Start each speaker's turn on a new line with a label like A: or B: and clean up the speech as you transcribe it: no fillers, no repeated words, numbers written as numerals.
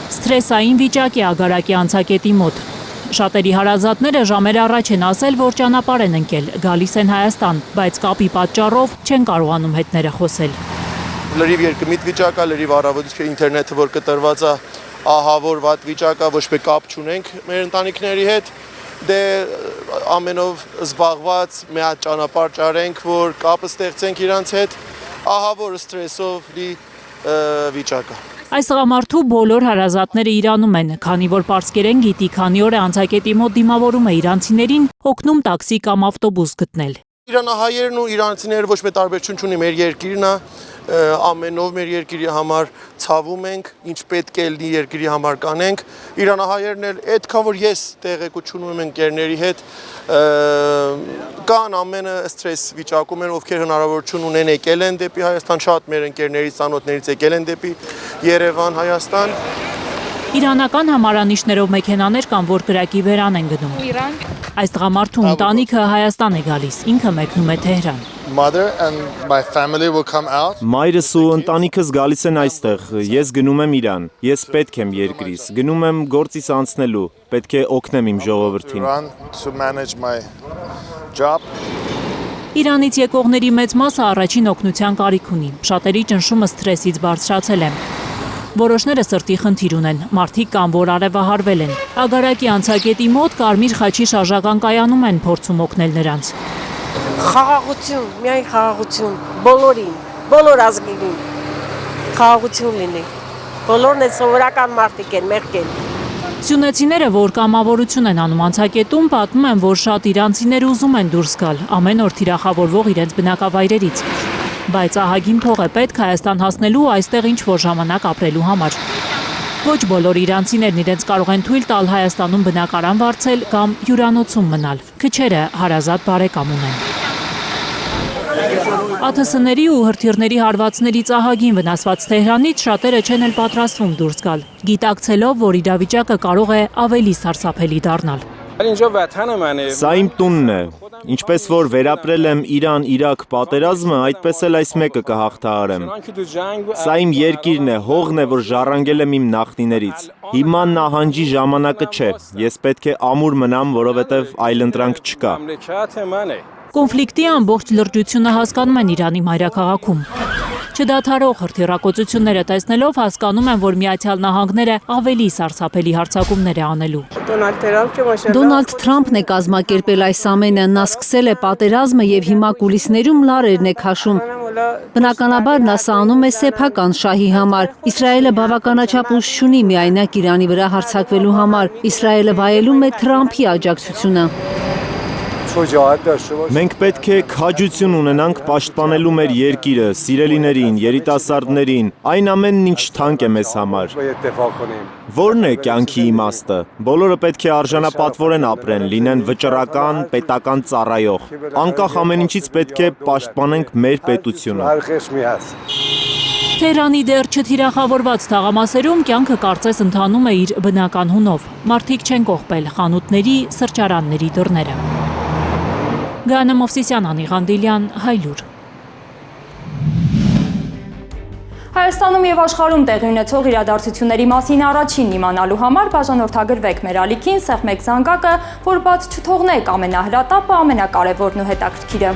A: Սթրեսային վիճակ է Ագարակի անցակետի մոտ։ Շատերի հարազատները ժամեր առաջ են ասել, որ ճանապարհ են ընկել, գալիս են Հայաստան, բայց կապի պատճառով չեն կարողանում հետները խոսել։
B: Լրիվ երկմիտ վիճակ է, լրիվ առավոտ ինտերնետը որ կտրված է, ահավոր վատ վիճակ է, ոչ մի կապ չունենք մեր ընտանիքների հետ։ Դե ամենով զբաղված մի հատ ճանապարհ ճարենք, որ կապը ստեղծենք իրանց հետ, ահավոր սթրեսով լի վիճակ է։
A: Այս տղամարդու բոլոր հարազատները Իրանում են, քանի որ պարսկերեն գիտի, քանի օր է անցակետի մոտ դիմավորում է իրանցիներին, օգնում տաքսի կամ ավտոբուս գտնել։
B: Իրանահայերն ու իրանցիները ոչ մի տարբերություն չունի, մեր երկիրն է, ամենով մեր երկրի համար ցավում ենք, ինչ պետք է լինի երկրի համար կանենք։ Իրանահայերն էլ այդքան որ ես տեղեկություն ունեմ ընկերների հետ, կան ամենը սթրես վիճակում են, ովքեր հնարավորություն ունեն եկել են դեպի Հայաստան, շատ մեր ընկերներից, ծանոթներից եկել են դեպի Երևան, Հայաստան։
A: Իրանական համարանիշներով մեքենաներ կան, որ կրակի վերան են գնում։ Այս տղամարդու ընտանիքը Հայաստան է գալիս, ինքը մեկնում է Թեհրան։
C: Մայրս ու ընտանիքս գալիս են այստեղ, ես գնում եմ Իրան, ես պետք եմ երկրիս, գնում եմ գործիս անցնելու, պետք է օգնեմ իմ ժողովրդին։
A: Իրանից եկողների մեծ մասը առաջին օգնության կարիք ունի, շատերի ճնշումը սթրեսից բարձրացել է։ Որոշները սրտի խնդիր ունեն, մարդիկ կան, որ արևահարվել են։ Ագարակի անցակետի մոտ Կարմիր խաչի շարժական կայանում են փորձում օգնել նրանց։
D: Խաղաղություն, միայն խաղաղություն, բոլորին, բոլոր ազգերին խաղաղություն լինի։ Բոլորն են սովորական մարդիկ են, մեղք են։
A: Սյունեցիները, որ կամավորություն են անում անցակետում, պատմում են, որ շատ իրանցիներ ուզում են դուրս գալ, ամեն օր թիրախավորվող իրենց բնակավայրերից։ Բայց ահագին փող է պետք Հայաստան հասնելու այստեղ ինչ-որ ժամանակ ապրելու համար։ Ոչ բոլոր իրանցիներն իրենց կարող են թույլ տալ Հայաստանում բնակարան վարձել կամ հյուրանոցում մնալ։ Քչերը հարազատ բարեկամ ունեն։ ԱԹՍ-ների ու հրթիռների հարվածներից ահագին վնասված Թեհրանից շատերը չեն էլ պատրաստվում դուրս գալ, գիտակցելով, որ իրավիճակը կարող է ավելի սարսափելի դառնալ։
C: Սա իմ տունն է, ինչպես որ վերապրել եմ Իրան-Իրաք պատերազմը, այդպես էլ այս մեկը կհաղթահարեմ։ Սա իմ երկիրն է, հողն է, որ ժառանգել եմ իմ նախնիներից։ Հիմա նահանջի ժամանակը չէ, ես պետք է ամուր մնամ, որովհետև այլընտրանք չկա։
A: Կոնֆլիկտի ամբողջ լրջությունը հասկանում են Իրանի մայրաքաղաքում։ Չդադարող հրթիռակոծությունները տեսնելով հասկանում են, որ Միացյալ Նահանգները ավելի սարսափելի հարձակումներ է անելու։
E: Դոնալդ Թրամփն է կազմակերպել այս ամենը, նա սկսել է պատերազմը եւ հիմա կուլիսներում լարերն է քաշում։ Բնականաբար նա սա անում է սեփական շահի համար։ Իսրայելը բավականաչափ ուժ չունի միայնակ Իրանի վրա հարձակվելու համար։ Իսրայելը վայելում է Թրամփի աջակցությունը։
C: Մենք պետք է քաջություն ունենանք պաշտպանելու մեր երկիրը, սիրելիներին, երիտասարդներին, այն ամենն ինչ թանկ է մեզ համար։ Որն է կյանքի իմաստը։ Բոլորը պետք է արժանապատվորեն ապրեն, լինեն վճռական, պետական ծառայող։ Անկախ ամեն ինչից պետք է պաշտպանենք մեր պետությունը։
A: Թեհրանի դեռ չթիրախավորված թաղամասերում կյանքը կարծես ընթանում է իր բնական հունով։ Մարդիկ չեն կողպել խանութների, սրճարանների դռները։ Գանա Մովսիսյան, Անի Ղանդիլյան, Հայլուր։
F: Հայաստանում եւ աշխարհում տեղի ունեցող իրադարձությունների մասին առաջին իմանալու համար բաժանորդագրվեք մեր ալիքին, սեղմեք զանգակը, որ բաց չթողնեք ամենահրատապը, ամենակարևորն ու հետաքրքիրը։